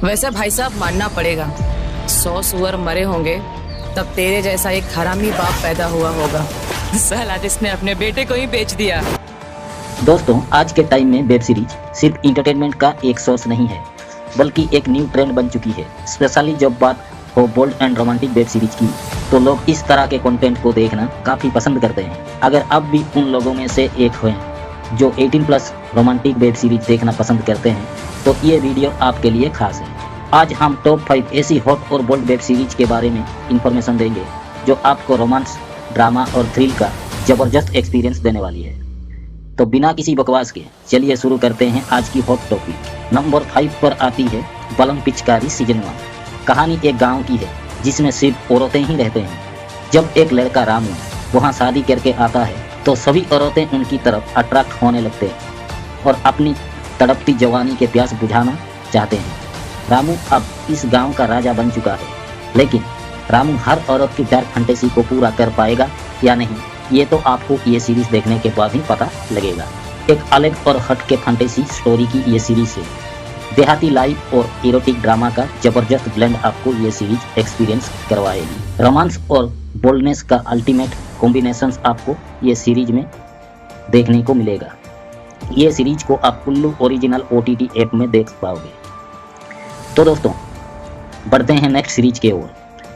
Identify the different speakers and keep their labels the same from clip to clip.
Speaker 1: वैसे भाई साहब मानना पड़ेगा, 100 सुअर मरे होंगे तब तेरे जैसा एक हरामी बाप पैदा हुआ होगा। साला जिसने अपने बेटे को ही बेच दिया।
Speaker 2: दोस्तों, आज के टाइम में वेब सीरीज सिर्फ इंटरटेनमेंट का एक सोर्स नहीं है, बल्कि एक न्यू ट्रेंड बन चुकी है। स्पेशली जब बात हो bold and romantic web series की, तो लोग इस तरह के कंटेंट को देखना काफ़ी पसंद करते हैं। अगर आप भी उन लोगों में से एक हैं जो 18+ रोमांटिक वेब सीरीज देखना पसंद करते हैं, तो ये वीडियो आपके लिए खास है। आज हम टॉप 5 ऐसी हॉट और बोल्ड वेब सीरीज के बारे में इंफॉर्मेशन देंगे जो आपको रोमांस, ड्रामा और थ्रिल का ज़बरदस्त एक्सपीरियंस देने वाली है। तो बिना किसी बकवास के चलिए शुरू करते हैं आज की हॉट टॉपिक। नंबर 5 पर आती है बलम पिचकारी सीजन 1। कहानी एक गांव की है जिसमें सिर्फ औरतें ही रहते हैं। जब एक लड़का रामू वहां शादी करके आता है तो सभी औरतें उनकी तरफ अट्रैक्ट होने लगते हैं और अपनी तड़पती जवानी के प्यास बुझाना चाहते हैं। रामू अब इस गांव का राजा बन चुका है, लेकिन रामू हर औरत की डार्क फैंटेसी को पूरा कर पाएगा या नहीं, ये तो आपको ये सीरीज देखने के बाद ही पता लगेगा। एक अलग और हटके फैंटेसी स्टोरी की ये सीरीज है। देहाती लाइफ और इरोटिक ड्रामा का जबरदस्त ब्लेंड आपको ये सीरीज एक्सपीरियंस करवाएगी। रोमांस और बोल्डनेस का अल्टीमेट कॉम्बिनेशन आपको ये सीरीज में देखने को मिलेगा। ये सीरीज को आप उल्लू ओरिजिनल OTT ऐप में देख पाओगे। तो दोस्तों, बढ़ते हैं नेक्स्ट सीरीज के ओर।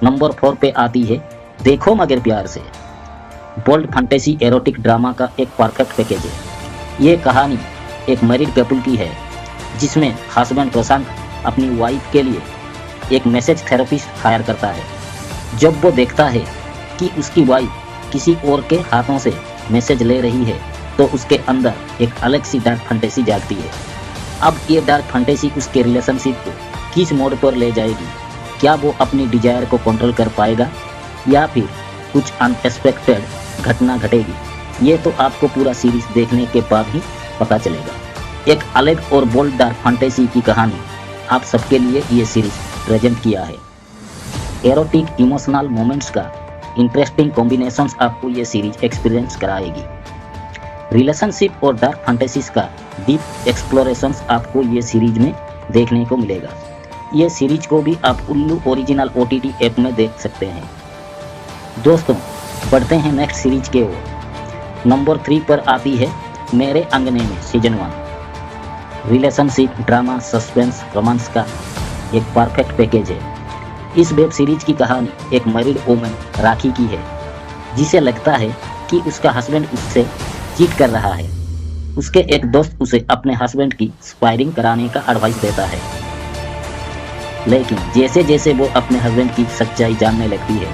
Speaker 2: नंबर 4 पे आती है देखो मगर प्यार से। बोल्ड फैंटेसी एरोटिक ड्रामा का एक परफेक्ट पैकेज है। ये कहानी एक मैरिड कपल की है जिसमें हस्बैंड प्रशांत अपनी वाइफ के लिए एक मैसेज थेरेपिस्ट हायर करता है। जब वो देखता है कि उसकी वाइफ किसी और के हाथों से मैसेज ले रही है, तो उसके अंदर एक अलग सी डार्क फैंटेसी जागती है। अब ये डार्क फैंटेसी उसके रिलेशनशिप को किस मोड़ पर ले जाएगी? क्या वो अपनी डिजायर को कंट्रोल कर पाएगा या फिर कुछ अनएक्सपेक्टेड घटना घटेगी? ये तो आपको पूरा सीरीज देखने के बाद ही पता चलेगा। एक अलग और बोल्ड डार्क फैंटेसी की कहानी आप सबके लिए ये सीरीज प्रेजेंट किया है। एरोटिक इमोशनल मोमेंट्स का इंटरेस्टिंग कॉम्बिनेशंस आपको ये सीरीज एक्सपीरियंस कराएगी। रिलेशनशिप और डार्क फैंटेसीज का डीप एक्सप्लोरेशंस आपको ये सीरीज में देखने को मिलेगा। ये सीरीज को भी आप उल्लू ओरिजिनल OTT ऐप में देख सकते हैं। दोस्तों, बढ़ते हैं नेक्स्ट सीरीज के ओर। नंबर 3 पर आती है मेरे अंगने में season 1। Relationship, drama, suspense, romance का एक परफेक्ट पैकेज है। इस वेब सीरीज की कहानी एक मैरिड वुमन राखी की है जिसे लगता है कि उसका हस्बैंड उससे चीट कर रहा है। उसके एक दोस्त उसे अपने हस्बैंड की स्पायरिंग कराने का एडवाइस देता है, लेकिन जैसे जैसे वो अपने हस्बैंड की सच्चाई जानने लगती है,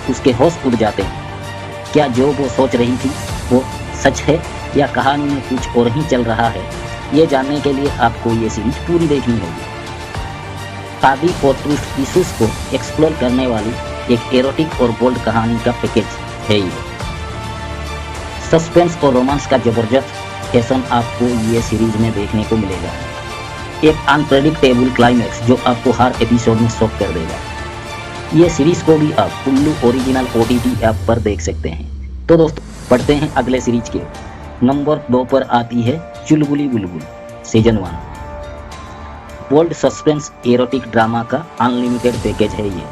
Speaker 2: उसके होश उड़ जाते हैं। क्या जो वो सोच रही थी वो सच है या कहानी में कुछ और ही चल रहा है? ये जानने के लिए आपको ये सीरीज पूरी देखनी होगी। शादी और ट्विस्ट इश्यूज को एक्सप्लोर करने वाली एक एरोटिक और बोल्ड कहानी का पैकेज है ये। सस्पेंस और रोमांस का जबरदस्त फैशन आपको ये सीरीज में देखने को मिलेगा। एक अनप्रेडिक्टेबल क्लाइमैक्स जो आपको हर एपिसोड में शॉक कर देगा। ये सीरीज को भी आप उल्लू ओरिजिनल OTT ऐप पर देख सकते हैं। तो दोस्तों, बढ़ते हैं अगले सीरीज के। नंबर 2 पर आती है Chulbuli Bulbul season 1। Bold suspense erotic drama का अनलिमिटेड पैकेज है ये।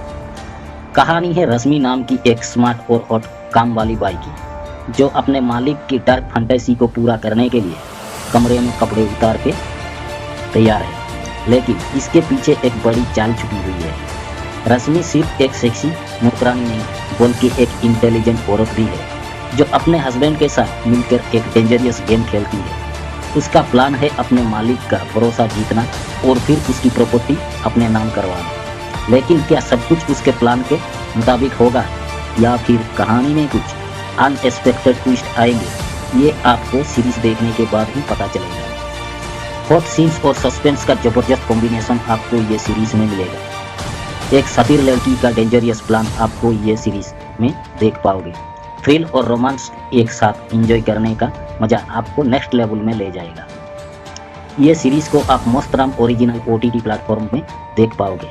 Speaker 2: कहानी है रश्मि नाम की एक स्मार्ट और हॉट काम वाली बाई की, जो अपने मालिक की डार्क फैंटेसी को पूरा करने के लिए कमरे में कपड़े उतार के तैयार है। लेकिन इसके पीछे एक बड़ी चाल छुपी हुई है। रश्मि सिर्फ एक सेक्सी नौकरानी नहीं, बल्कि एक इंटेलिजेंट औरत भी है जो अपने हस्बैंड के साथ मिलकर एक डेंजरियस गेम खेलती है। उसका प्लान है अपने मालिक का भरोसा जीतना और फिर उसकी प्रॉपर्टी अपने नाम करवाना। लेकिन क्या सब कुछ उसके प्लान के मुताबिक होगा या फिर कहानी में कुछ अनएक्सपेक्टेड ट्विस्ट आएंगे? ये आपको सीरीज देखने के बाद ही पता चलेगा। हॉट सीन्स और सस्पेंस का जबरदस्त कॉम्बिनेशन आपको ये सीरीज में मिलेगा। एक सतीर लड़की का डेंजरियस प्लान आपको ये सीरीज में देख पाओगे। थ्रिल और रोमांस एक साथ एंजॉय करने का मजा आपको नेक्स्ट लेवल में ले जाएगा। ये सीरीज को आप मस्तराम ओरिजिनल OTT प्लेटफॉर्म में देख पाओगे।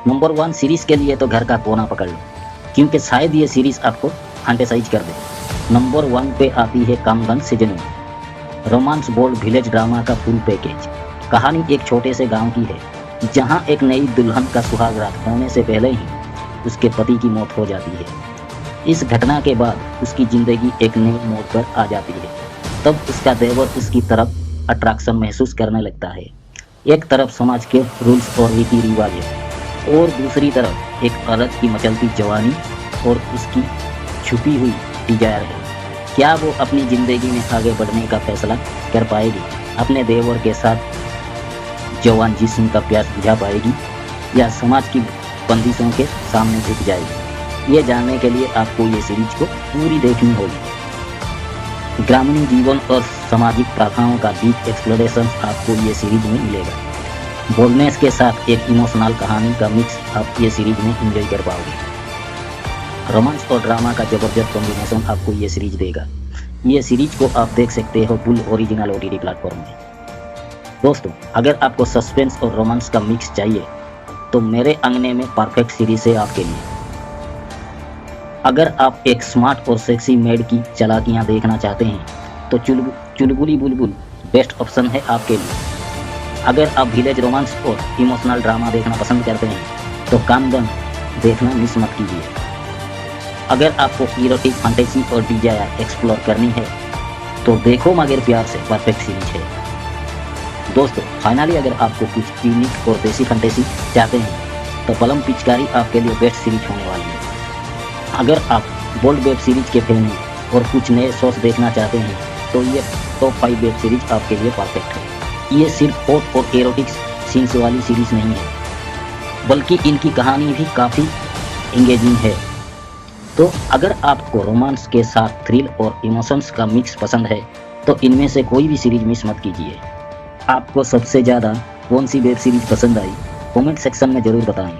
Speaker 2: नंबर 1 सीरीज के लिए तो घर का कोना पकड़ लो, क्योंकि शायद ये सीरीज आपको फैंटेसाइज कर दे। नंबर 1 पे आती है कामगन season 1। Romance bold village drama का फुल पैकेज। कहानी एक छोटे से गांव की है जहां एक नई दुल्हन का सुहाग रात होने से पहले ही उसके पति की मौत हो जाती है। इस घटना के बाद उसकी जिंदगी एक नई मोड़ पर आ जाती है। तब उसका देवर उसकी तरफ अट्रैक्शन महसूस करने लगता है। एक तरफ समाज के रूल्स और रीति रिवाज है और दूसरी तरफ एक औरत की मचलती जवानी और उसकी छुपी हुई डिजायर है। क्या वो अपनी जिंदगी में आगे बढ़ने का फैसला कर पाएगी, अपने देवर के साथ जवान जिस्म का प्यास बुझा पाएगी या समाज की बंदिशों के सामने झुक जाएगी? ये जानने के लिए आपको ये सीरीज को पूरी देखनी होगी। ग्रामीण जीवन और सामाजिक प्रथाओं का डीप एक्सप्लोरेशन आपको ये सीरीज में मिलेगा। बोल्डनेस के साथ एक इमोशनल कहानी का मिक्स आप ये सीरीज में एंजॉय कर पाओगे। रोमांस और ड्रामा का जबरदस्त कॉम्बिनेशन आपको ये सीरीज देगा। ये सीरीज को आप देख सकते हो बुल ओरिजिनल OTT प्लेटफॉर्म में। दोस्तों, अगर आपको सस्पेंस और रोमांस का मिक्स चाहिए तो मेरे अंगने में परफेक्ट सीरीज है आपके लिए। अगर आप एक स्मार्ट और सेक्सी मेड की चालाकियां देखना चाहते हैं तो चुलबुली बुलबुल बेस्ट ऑप्शन है आपके लिए। अगर आप विलेज रोमांस और इमोशनल ड्रामा देखना पसंद करते हैं तो कामगन देखना मिस मत कीजिए। अगर आपको इरोटिक फैंटेसी और डिजायर एक्सप्लोर करनी है तो देखो मगर प्यार से परफेक्ट सीरीज है। दोस्तों, फाइनली अगर आपको कुछ यूनिक और देसी फैंटेसी चाहते हैं तो बलम पिचकारी आपके लिए बेस्ट सीरीज होने वाली है। अगर आप बोल्ड वेब सीरीज के फैन हैं और कुछ नए शोज देखना चाहते हैं तो ये टॉप 5 वेब सीरीज आपके लिए परफेक्ट है। ये सिर्फ हॉट और एरोटिक सीन्स वाली सीरीज नहीं है बल्कि इनकी कहानी भी काफ़ी इंगेजिंग है। तो अगर आपको रोमांस के साथ थ्रिल और इमोशंस का मिक्स पसंद है तो इनमें से कोई भी सीरीज मिस मत कीजिए। आपको सबसे ज़्यादा कौन सी वेब सीरीज पसंद आई कमेंट सेक्शन में ज़रूर बताएं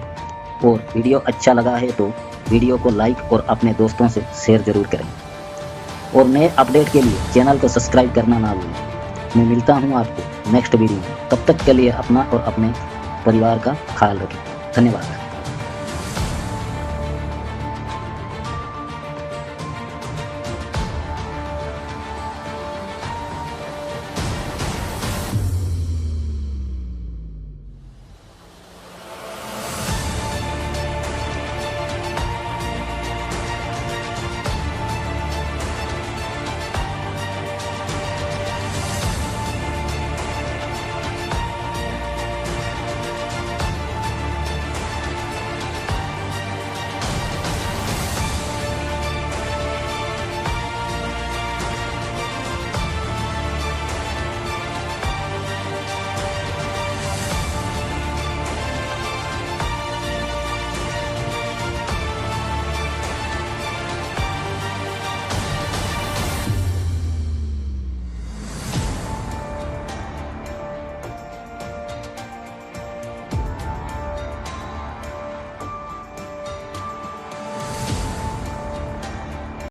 Speaker 2: और वीडियो अच्छा लगा है तो वीडियो को लाइक और अपने दोस्तों से शेयर ज़रूर करें और नए अपडेट के लिए चैनल को सब्सक्राइब करना ना भूलें। मैं मिलता हूँ आपको नेक्स्ट वीडियो में। तब तक के लिए अपना और अपने परिवार का ख्याल रखें। धन्यवाद।